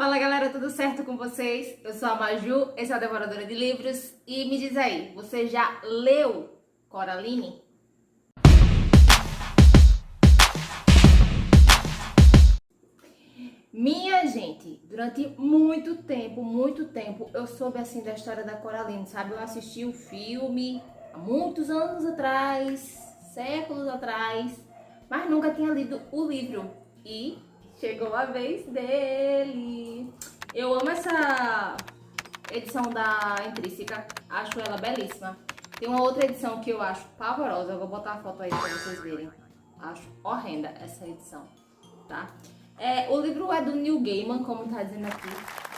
Fala galera, tudo certo com vocês? Eu sou a Maju, esse é a Devoradora de Livros e me diz aí, você já leu Coraline? Minha gente, durante muito tempo, eu soube assim da história da Coraline, sabe? Eu assisti o filme há muitos anos atrás, séculos atrás, mas nunca tinha lido o livro. E chegou a vez dele. Eu amo essa edição da Intrínseca, acho ela belíssima. Tem uma outra edição que eu acho pavorosa, eu vou botar a foto aí pra vocês verem. Acho horrenda essa edição, tá? O livro é do Neil Gaiman, como tá dizendo aqui,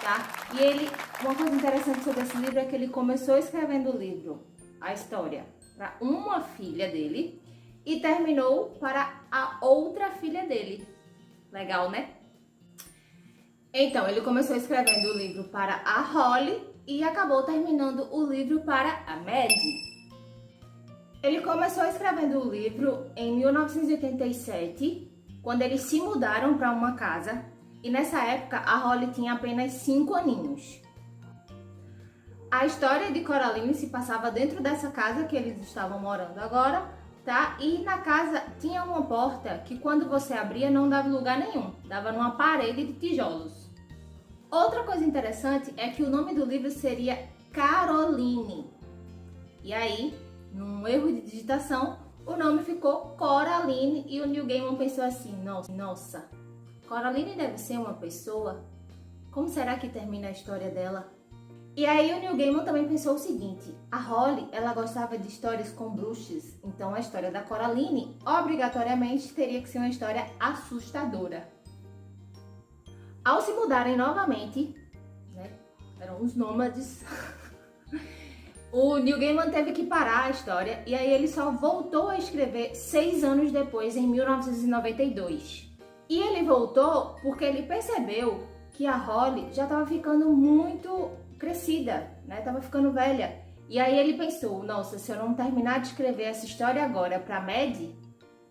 tá? E ele, uma coisa interessante sobre esse livro é que ele começou escrevendo o livro, a história, para uma filha dele e terminou para a outra filha dele. Legal, né? Então, ele começou escrevendo o livro para a Holly e acabou terminando o livro para a Maddie. Ele começou escrevendo o livro em 1987, quando eles se mudaram para uma casa, e nessa época a Holly tinha apenas 5 aninhos. A história de Coraline se passava dentro dessa casa que eles estavam morando agora, tá? E na casa tinha uma porta que quando você abria não dava lugar nenhum, dava numa parede de tijolos. Outra coisa interessante é que o nome do livro seria Caroline. E aí, num erro de digitação, o nome ficou Coraline e o Neil Gaiman pensou assim, nossa, Coraline deve ser uma pessoa? Como será que termina a história dela? E aí o Neil Gaiman também pensou o seguinte, a Holly, ela gostava de histórias com bruxas, então a história da Coraline obrigatoriamente teria que ser uma história assustadora. Ao se mudarem novamente, né, eram os nômades, o Neil Gaiman teve que parar a história e aí ele só voltou a escrever 6 anos depois, em 1992. E ele voltou porque ele percebeu que a Holly já estava ficando muito crescida, né? Tava ficando velha. E aí ele pensou, nossa, se eu não terminar de escrever essa história agora para Maddie,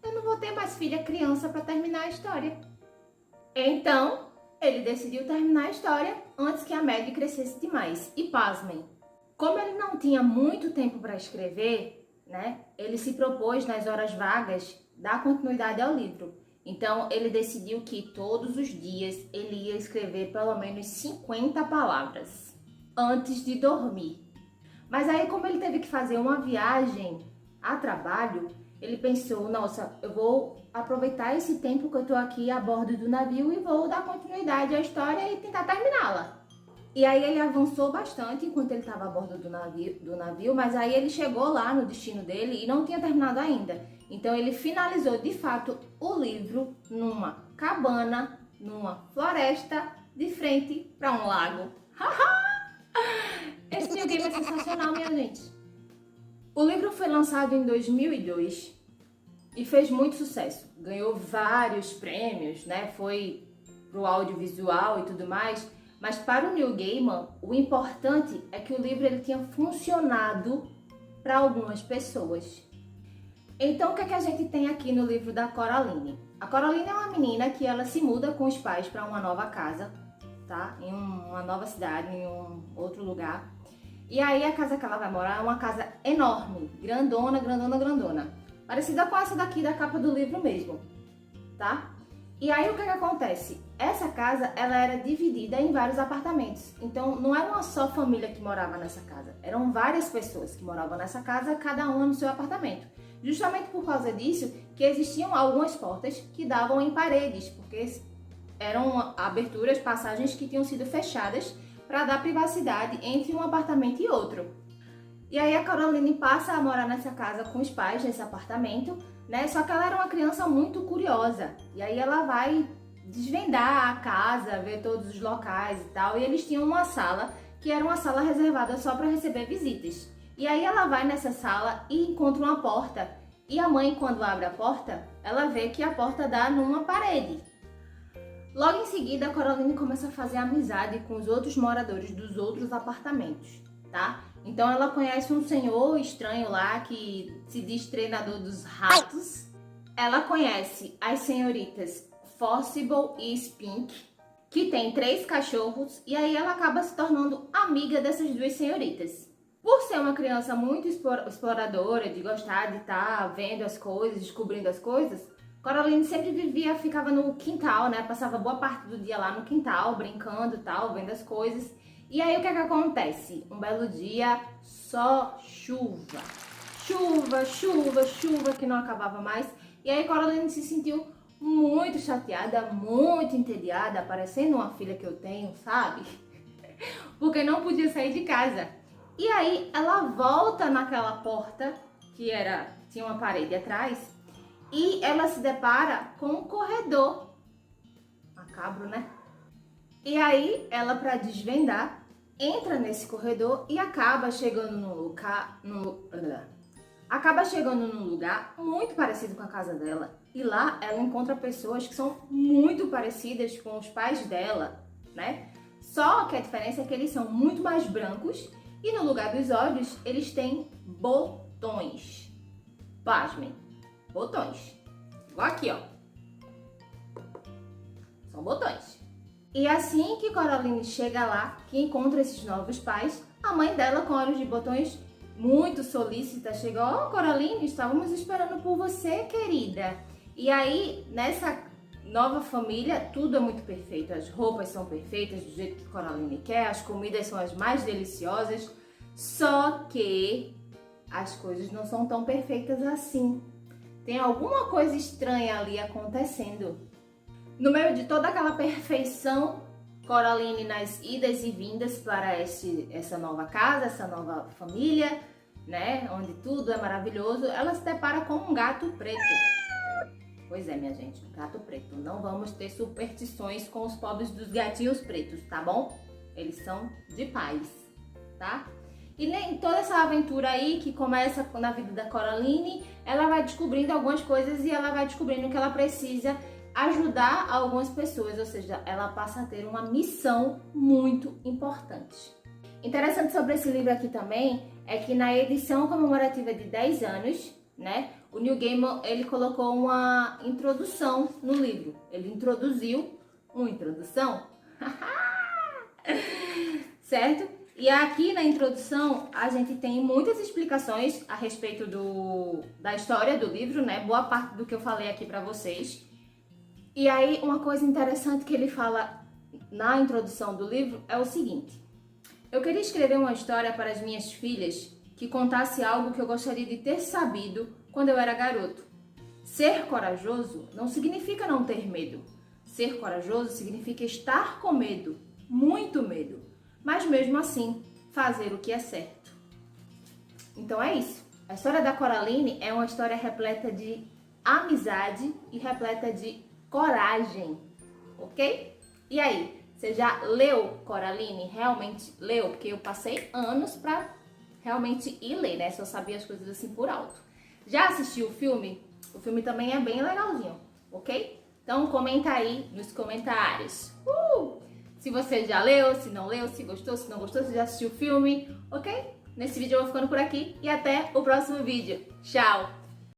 eu não vou ter mais filha criança para terminar a história. Então, ele decidiu terminar a história antes que a Maddie crescesse demais. E pasmem, como ele não tinha muito tempo para escrever, né? Ele se propôs nas horas vagas dar continuidade ao livro. Então, ele decidiu que todos os dias ele ia escrever pelo menos 50 palavras antes de dormir. Mas aí, como ele teve que fazer uma viagem a trabalho, ele pensou, nossa, eu vou aproveitar esse tempo que eu tô aqui a bordo do navio e vou dar continuidade à história e tentar terminá-la. E aí ele avançou bastante enquanto ele estava a bordo do navio, mas aí ele chegou lá no destino dele e não tinha terminado ainda. Então ele finalizou de fato o livro numa cabana, numa floresta, de frente para um lago. Esse Neil Gaiman é sensacional, minha gente. O livro foi lançado em 2002 e fez muito sucesso. Ganhou vários prêmios, né? Foi pro audiovisual e tudo mais. Mas para o Neil Gaiman, o importante é que o livro ele tinha funcionado para algumas pessoas. Então, o que é que a gente tem aqui no livro da Coraline? A Coraline é uma menina que ela se muda com os pais para uma nova casa, tá? Em uma nova cidade, em um outro lugar. E aí a casa que ela vai morar é uma casa enorme, grandona, grandona, grandona. Parecida com essa daqui da capa do livro mesmo, tá? E aí o que acontece? Essa casa, ela era dividida em vários apartamentos. Então, não era uma só família que morava nessa casa. Eram várias pessoas que moravam nessa casa, cada uma no seu apartamento. Justamente por causa disso, que existiam algumas portas que davam em paredes, porque eram aberturas, passagens que tinham sido fechadas para dar privacidade entre um apartamento e outro. E aí a Coraline passa a morar nessa casa com os pais, nesse apartamento, né? Só que ela era uma criança muito curiosa. E aí ela vai desvendar a casa, ver todos os locais e tal. E eles tinham uma sala, que era uma sala reservada só para receber visitas. E aí ela vai nessa sala e encontra uma porta. E a mãe, quando abre a porta, ela vê que a porta dá numa parede. Logo em seguida, a Coraline começa a fazer amizade com os outros moradores dos outros apartamentos, tá? Então ela conhece um senhor estranho lá que se diz treinador dos ratos. Ela conhece as senhoritas Forcible e Spink, que tem 3 cachorros, e aí ela acaba se tornando amiga dessas 2 senhoritas. Por ser uma criança muito exploradora, de gostar de estar vendo as coisas, descobrindo as coisas, Coraline sempre ficava no quintal, né? Passava boa parte do dia lá no quintal, brincando e tal, vendo as coisas. E aí o que é que acontece? Um belo dia, só chuva. Chuva, chuva, chuva, que não acabava mais. E aí Coraline se sentiu muito chateada, muito entediada, parecendo uma filha que eu tenho, sabe? Porque não podia sair de casa. E aí ela volta naquela porta, que tinha uma parede atrás, e ela se depara com um corredor. Macabro, né? E aí ela, para desvendar, entra nesse corredor e acaba chegando num lugar muito parecido com a casa dela. E lá ela encontra pessoas que são muito parecidas com os pais dela, né? Só que a diferença é que eles são muito mais brancos e no lugar dos olhos eles têm botões. Pasmem, botões. Igual aqui, ó. São botões. E assim que Coraline chega lá, que encontra esses novos pais, a mãe dela, com olhos de botões, muito solícita, chega: "Oh, Coraline, estávamos esperando por você, querida." E aí, nessa nova família, tudo é muito perfeito. As roupas são perfeitas do jeito que Coraline quer, as comidas são as mais deliciosas, só que as coisas não são tão perfeitas assim. Tem alguma coisa estranha ali acontecendo. No meio de toda aquela perfeição, Coraline, nas idas e vindas para essa nova casa, essa nova família, né, onde tudo é maravilhoso, ela se depara com um gato preto. Pois é, minha gente, um gato preto. Não vamos ter superstições com os pobres dos gatinhos pretos, tá bom? Eles são de paz, tá? E nem toda essa aventura aí que começa na vida da Coraline, ela vai descobrindo algumas coisas e ela vai descobrindo que ela precisa ajudar algumas pessoas, ou seja, ela passa a ter uma missão muito importante. Interessante sobre esse livro aqui também é que na edição comemorativa de 10 anos, né, o Neil Gaiman, ele colocou uma introdução no livro. Ele introduziu uma introdução, certo? E aqui na introdução a gente tem muitas explicações a respeito da história do livro, né? Boa parte do que eu falei aqui para vocês. E aí uma coisa interessante que ele fala na introdução do livro é o seguinte: eu queria escrever uma história para as minhas filhas que contasse algo que eu gostaria de ter sabido quando eu era garoto. Ser corajoso não significa não ter medo. Ser corajoso significa estar com medo, muito medo, mas mesmo assim fazer o que é certo. Então é isso. A história da Coraline é uma história repleta de amizade e repleta de coragem, ok? E aí, você já leu Coraline? Realmente leu? Porque eu passei anos pra realmente ir ler, né? Só sabia as coisas assim por alto. Já assistiu o filme? O filme também é bem legalzinho, ok? Então comenta aí nos comentários. Se você já leu, se não leu, se gostou, se não gostou, se já assistiu o filme, ok? Nesse vídeo eu vou ficando por aqui e até o próximo vídeo. Tchau!